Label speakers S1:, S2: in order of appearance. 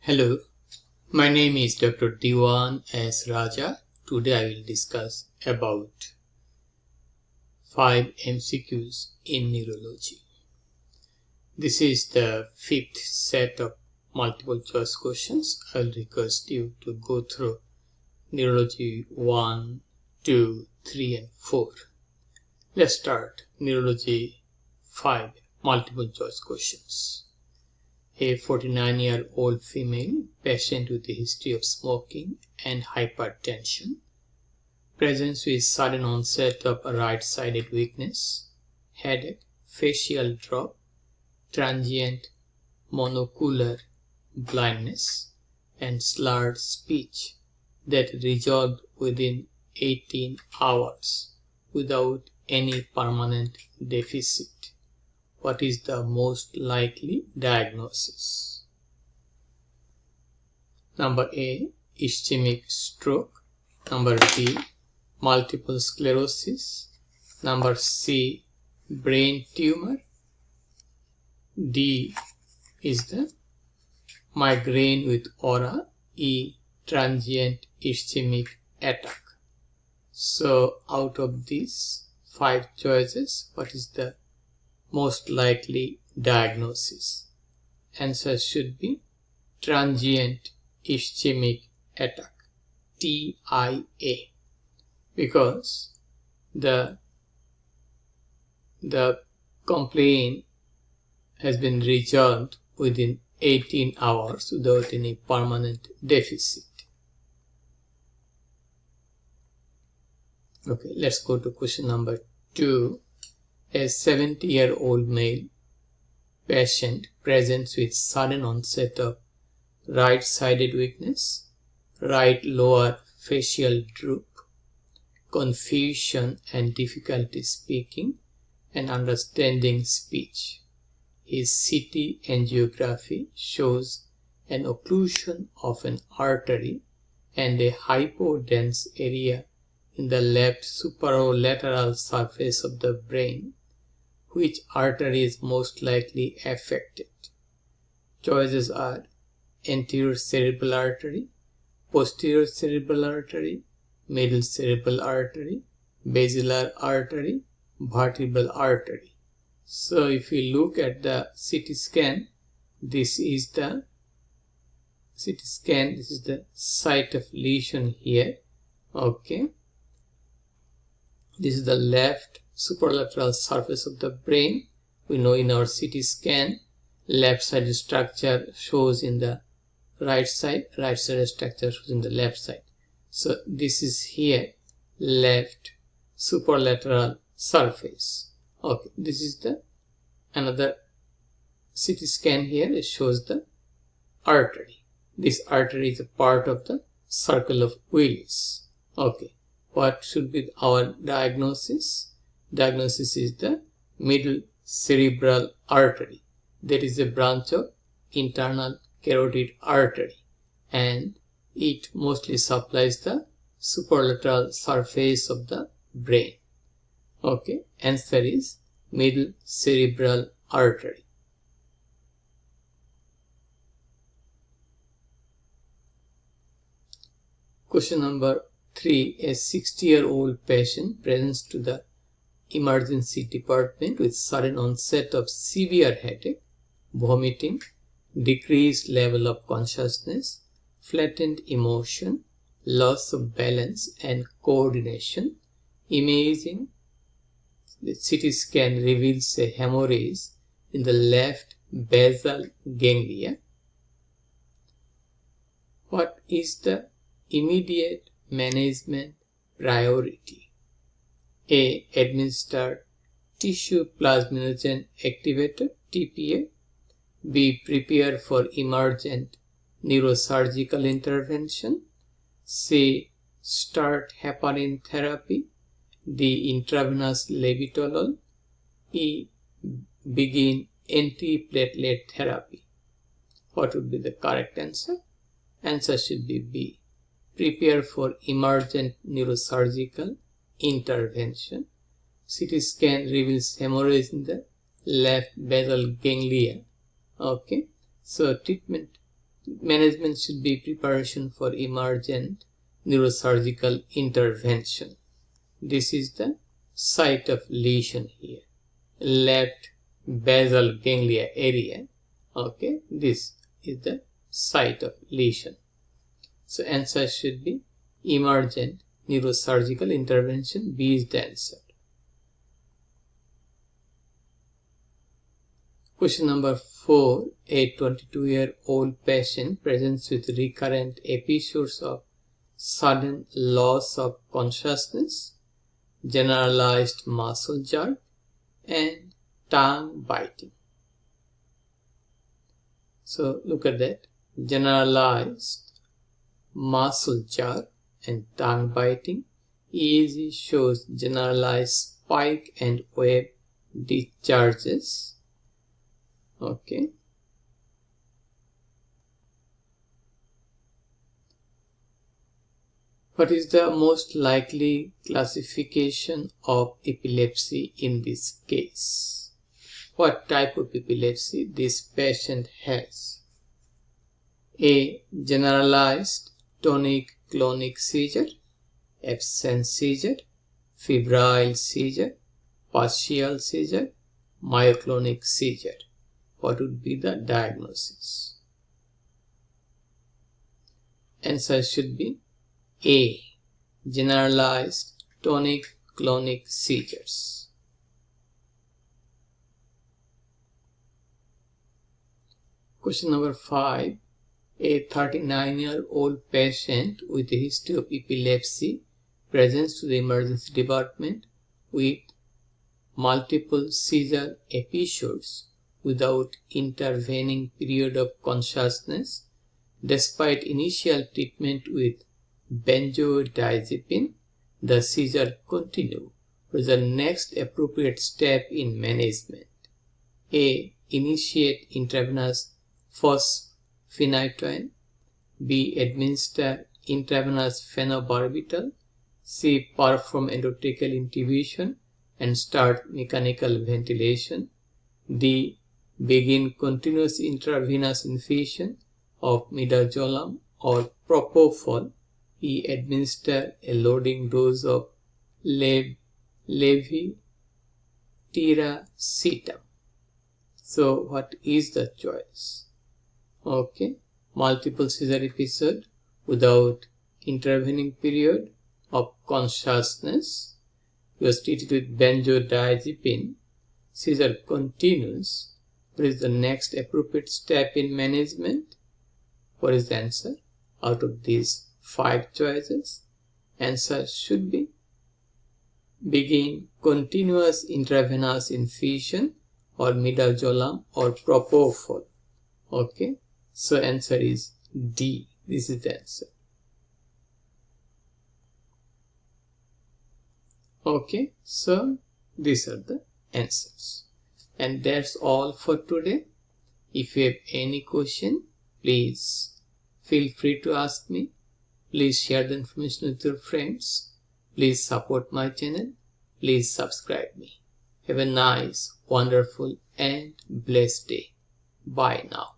S1: Hello, my name is Dr. Dewan S. Raja. Today I will discuss about 5 MCQs in neurology. This is the 5th set of multiple choice questions. I will request you to go through neurology 1, 2, 3 and 4. Let's start neurology 5 multiple choice questions. A 49-year-old female patient with a history of smoking and hypertension presents with sudden onset of right-sided weakness, headache, facial drop, transient monocular blindness, and slurred speech that resolved within 18 hours without any permanent deficit. What is the most likely diagnosis? Number A, ischemic stroke. Number B, multiple sclerosis. Number C, brain tumor. D is the migraine with aura. E, transient ischemic attack. So out of these 5 choices, what is the most likely diagnosis? Answer should be transient ischemic attack, TIA, because the complaint has been resolved within 18 hours without any permanent deficit. Okay, let's go to question number 2. A 70-year-old male patient presents with sudden onset of right-sided weakness, right lower facial droop, confusion and difficulty speaking and understanding speech. His CT angiography shows an occlusion of an artery and a hypodense area in the left superolateral surface of the brain. Which artery is most likely affected? Choices are anterior cerebral artery, posterior cerebral artery, middle cerebral artery, basilar artery, vertebral artery. So if we look at the CT scan, this is the site of lesion here. Okay. This is the left superolateral surface of the brain. We know in our CT scan, left side structure shows in the right side structure shows in the left side. So this is here, left superolateral surface. Okay, this is the another CT scan here. It shows the artery. This artery is a part of the circle of Willis. Okay, what should be our diagnosis? Diagnosis is the middle cerebral artery. That is a branch of internal carotid artery and it mostly supplies the superolateral surface of the brain. Okay, answer is middle cerebral artery. Question number 3. A 60-year-old patient presents to the emergency department with sudden onset of severe headache, vomiting, decreased level of consciousness, flattened emotion, loss of balance and coordination. Imaging, the CT scan reveals a hemorrhage in the left basal ganglia. What is the immediate management priority? A. Administer tissue plasminogen activator TPA. B. Prepare for emergent neurosurgical intervention. C. Start heparin therapy. D. Intravenous levetolol. E. Begin antiplatelet therapy. What would be the correct answer? Answer should be B. Prepare for emergent neurosurgical intervention. CT scan reveals hemorrhage in the left basal ganglia. Okay, so treatment management should be preparation for emergent neurosurgical intervention. This is the site of lesion here, left basal ganglia area. Okay, this is the site of lesion. So answer should be emergent neurosurgical intervention. B is the answer. Question number 4. A 22-year-old patient presents with recurrent episodes of sudden loss of consciousness, generalized muscle jerk, and tongue biting. So look at that. Generalized muscle jerk and tongue biting. EEG shows generalized spike and wave discharges. Okay. What is the most likely classification of epilepsy in this case? What type of epilepsy this patient has? A. Generalized tonic-clonic seizure, absence seizure, febrile seizure, partial seizure, myoclonic seizure. What would be the diagnosis? Answer should be A. Generalized tonic-clonic seizures. Question number 5. A 39-year-old patient with a history of epilepsy presents to the emergency department with multiple seizure episodes without intervening period of consciousness. Despite initial treatment with benzodiazepine, the seizure continued. What is the next appropriate step in management? A. Initiate intravenous phosphonate. B. Administer intravenous phenobarbital. C. Perform endotracheal intubation and start mechanical ventilation. D. Begin continuous intravenous infusion of midazolam or propofol. E. Administer a loading dose of levetiracetam. So what is the choice? Okay, multiple seizure episode without intervening period of consciousness. You are treated with benzodiazepine. Seizure continues. What is the next appropriate step in management? What is the answer out of these 5 choices? Answer should be begin continuous intravenous infusion or midazolam or propofol. Okay, so answer is D. This is the answer. Okay, so these are the answers. And that's all for today. If you have any question, please feel free to ask me. Please share the information with your friends. Please support my channel. Please subscribe me. Have a nice, wonderful and blessed day. Bye now.